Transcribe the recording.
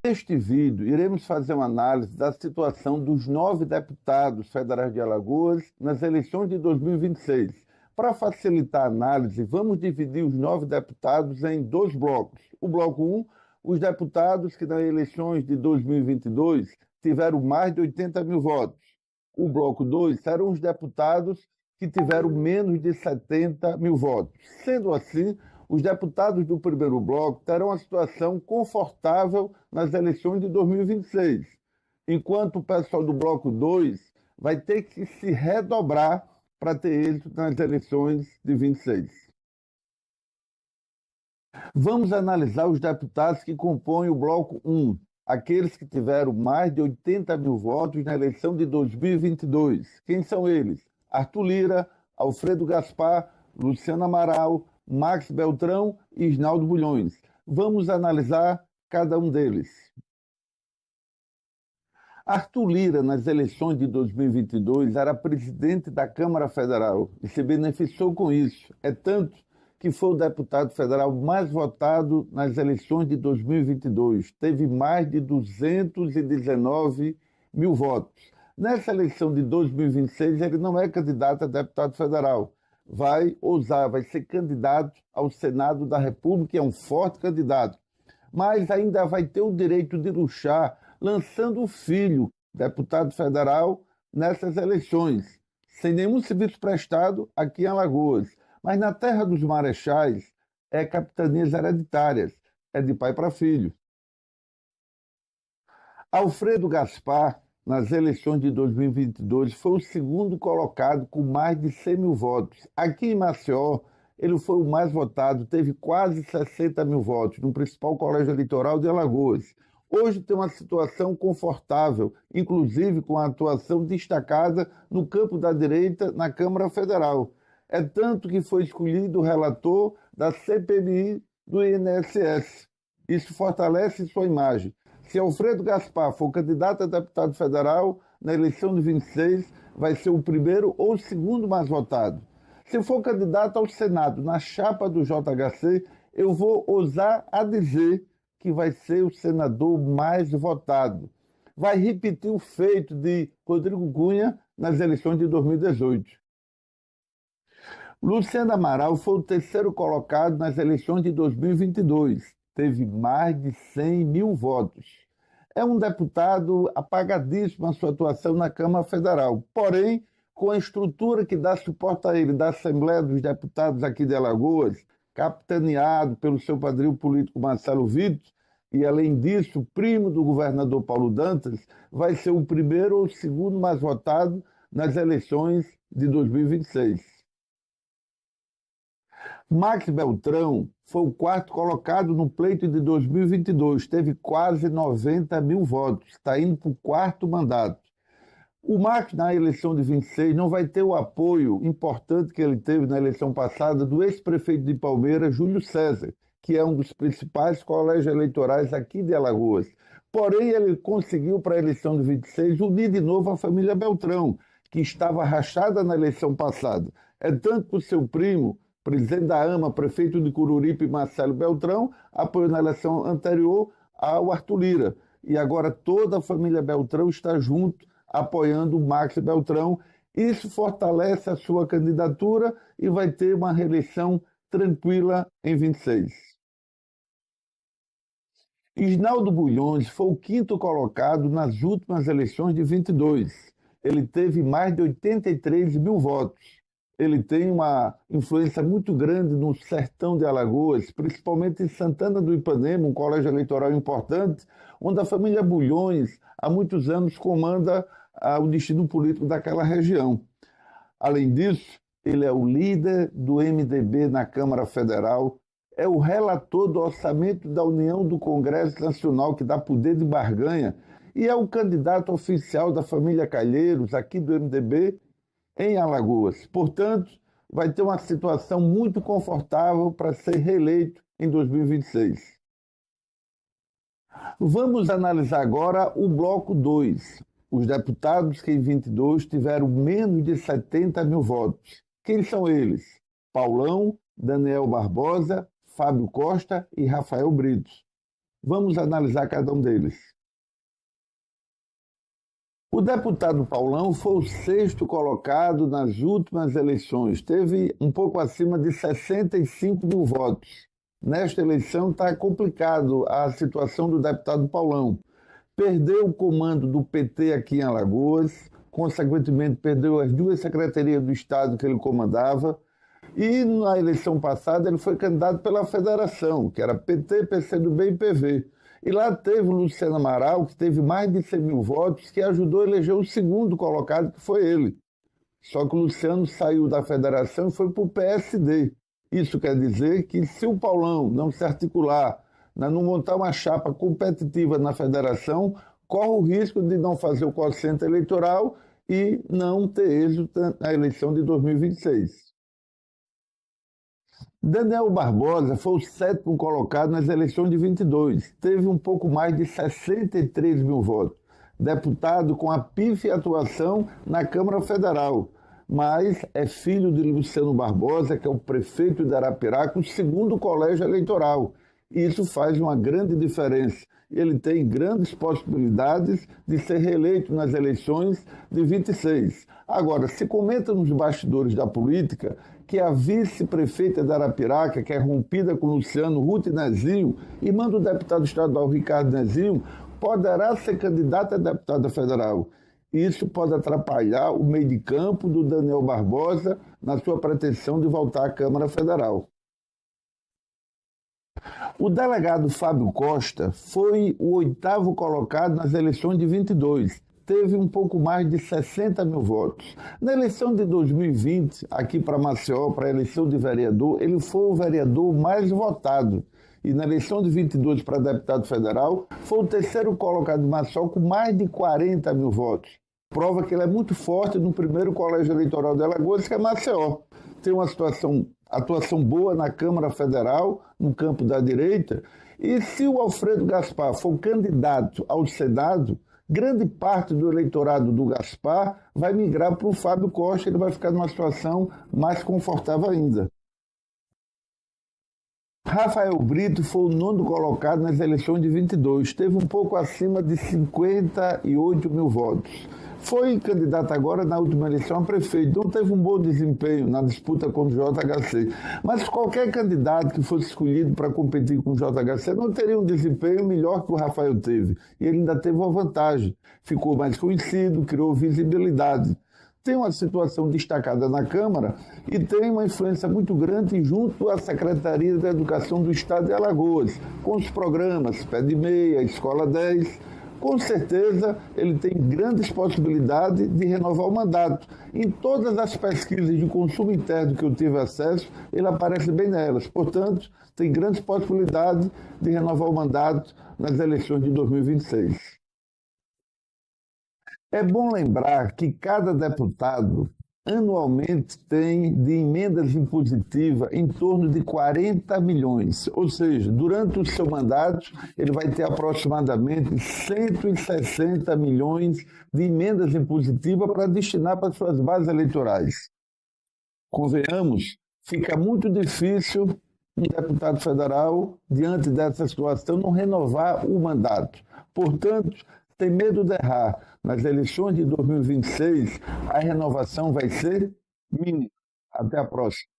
Neste vídeo, iremos fazer uma análise da situação dos 9 deputados federais de Alagoas nas eleições de 2026. Para facilitar a análise, vamos dividir os 9 deputados em 2 blocos. O bloco 1, os deputados que nas eleições de 2022 tiveram mais de 80 mil votos. O bloco 2 serão os deputados que tiveram menos de 70 mil votos. Sendo assim, os deputados do primeiro bloco terão uma situação confortável nas eleições de 2026, enquanto o pessoal do bloco 2 vai ter que se redobrar para ter êxito nas eleições de 26. Vamos analisar os deputados que compõem o bloco 1, aqueles que tiveram mais de 80 mil votos na eleição de 2022. Quem são eles? Arthur Lira, Alfredo Gaspar, Luciano Amaral, Max Beltrão e Isnaldo Bulhões. Vamos analisar cada um deles. Arthur Lira, nas eleições de 2022, era presidente da Câmara Federal e se beneficiou com isso. É tanto que foi o deputado federal mais votado nas eleições de 2022. Teve mais de 219 mil votos. Nessa eleição de 2026, ele não é candidato a deputado federal. Vai ser candidato ao Senado da República, é um forte candidato, mas ainda vai ter o direito de luxar lançando o filho, deputado federal, nessas eleições, sem nenhum serviço prestado aqui em Alagoas. Mas na terra dos marechais é capitanias hereditárias, é de pai para filho. Alfredo Gaspar, nas eleições de 2022, foi o segundo colocado com mais de 100 mil votos. Aqui em Maceió, ele foi o mais votado, teve quase 60 mil votos, no principal colégio eleitoral de Alagoas. Hoje tem uma situação confortável, inclusive com a atuação destacada no campo da direita na Câmara Federal. É tanto que foi escolhido o relator da CPMI do INSS. Isso fortalece sua imagem. Se Alfredo Gaspar for candidato a deputado federal, na eleição de 26, vai ser o primeiro ou o segundo mais votado. Se for candidato ao Senado, na chapa do JHC, eu vou ousar a dizer que vai ser o senador mais votado. Vai repetir o feito de Rodrigo Cunha nas eleições de 2018. Luciano Amaral foi o terceiro colocado nas eleições de 2022. Teve mais de 100 mil votos. É um deputado apagadíssimo na sua atuação na Câmara Federal. Porém, com a estrutura que dá suporte a ele da Assembleia dos Deputados aqui de Alagoas, capitaneado pelo seu padrinho político Marcelo Vitor, e além disso, primo do governador Paulo Dantas, vai ser o primeiro ou o segundo mais votado nas eleições de 2026. Max Beltrão foi o quarto colocado no pleito de 2022, teve quase 90 mil votos, está indo para o quarto mandato. O Max, na eleição de 26, não vai ter o apoio importante que ele teve na eleição passada do ex-prefeito de Palmeiras, Júlio César, que é um dos principais colégios eleitorais aqui de Alagoas. Porém, ele conseguiu, para a eleição de 26, unir de novo a família Beltrão, que estava rachada na eleição passada. É tanto que o seu primo, presidente da AMA, prefeito de Coruripe, Marcelo Beltrão, apoiou na eleição anterior ao Arthur Lira. E agora toda a família Beltrão está junto, apoiando o Max Beltrão. Isso fortalece a sua candidatura e vai ter uma reeleição tranquila em 26. Isnaldo Bulhões foi o quinto colocado nas últimas eleições de 22. Ele teve mais de 83 mil votos. Ele tem uma influência muito grande no sertão de Alagoas, principalmente em Santana do Ipanema, um colégio eleitoral importante, onde a família Bulhões há muitos anos comanda o destino político daquela região. Além disso, ele é o líder do MDB na Câmara Federal, é o relator do orçamento da União do Congresso Nacional, que dá poder de barganha, e é o candidato oficial da família Calheiros, aqui do MDB, em Alagoas. Portanto, vai ter uma situação muito confortável para ser reeleito em 2026. Vamos analisar agora o bloco 2, os deputados que em 22 tiveram menos de 70 mil votos. Quem são eles? Paulão, Daniel Barbosa, Fábio Costa e Rafael Brito. Vamos analisar cada um deles. O deputado Paulão foi o sexto colocado nas últimas eleições, teve um pouco acima de 65 mil votos. Nesta eleição está complicado a situação do deputado Paulão. Perdeu o comando do PT aqui em Alagoas, consequentemente perdeu as duas secretarias do Estado que ele comandava, e na eleição passada ele foi candidato pela federação, que era PT, PCdoB e PV. E lá teve o Luciano Amaral, que teve mais de 100 mil votos, que ajudou a eleger o segundo colocado, que foi ele. Só que o Luciano saiu da federação e foi para o PSD. Isso quer dizer que se o Paulão não se articular, não montar uma chapa competitiva na federação, corre o risco de não fazer o quociente eleitoral e não ter êxito na eleição de 2026. Daniel Barbosa foi o sétimo colocado nas eleições de 22. Teve um pouco mais de 63 mil votos. Deputado com a pífia atuação na Câmara Federal. Mas é filho de Luciano Barbosa, que é o prefeito de Arapiraca, o segundo colégio eleitoral. Isso faz uma grande diferença. Ele tem grandes possibilidades de ser reeleito nas eleições de 26. Agora, se comenta nos bastidores da política que a vice-prefeita de Arapiraca, que é rompida com Luciano, Ruth Nezinho, irmã do deputado estadual Ricardo Nezinho, poderá ser candidata a deputada federal. Isso pode atrapalhar o meio de campo do Daniel Barbosa na sua pretensão de voltar à Câmara Federal. O delegado Fábio Costa foi o oitavo colocado nas eleições de 22. Teve um pouco mais de 60 mil votos. Na eleição de 2020, aqui para Maceió, para a eleição de vereador, ele foi o vereador mais votado. E na eleição de 22 para deputado federal, foi o terceiro colocado de Maceió com mais de 40 mil votos. Prova que ele é muito forte no primeiro colégio eleitoral de Alagoas, que é Maceió. Tem uma atuação boa na Câmara Federal, no campo da direita. E se o Alfredo Gaspar for candidato ao Senado, grande parte do eleitorado do Gaspar vai migrar para o Fábio Costa, ele vai ficar numa situação mais confortável ainda. Rafael Brito foi o nono colocado nas eleições de 22, teve um pouco acima de 58 mil votos. Foi candidato agora na última eleição a prefeito, não teve um bom desempenho na disputa contra o JHC. Mas qualquer candidato que fosse escolhido para competir com o JHC não teria um desempenho melhor que o Rafael teve. E ele ainda teve uma vantagem, ficou mais conhecido, criou visibilidade. Tem uma situação destacada na Câmara e tem uma influência muito grande junto à Secretaria da Educação do Estado de Alagoas, com os programas Pé de Meia, Escola 10. Com certeza, ele tem grandes possibilidades de renovar o mandato. Em todas as pesquisas de consumo interno que eu tive acesso, ele aparece bem nelas. Portanto, tem grandes possibilidades de renovar o mandato nas eleições de 2026. É bom lembrar que cada deputado anualmente tem de emendas impositivas em torno de 40 milhões. Ou seja, durante o seu mandato, ele vai ter aproximadamente 160 milhões de emendas impositivas para destinar para suas bases eleitorais. Convenhamos, fica muito difícil um deputado federal, diante dessa situação, não renovar o mandato. Portanto, tem medo de errar. Nas eleições de 2026, a renovação vai ser mínima. Até a próxima.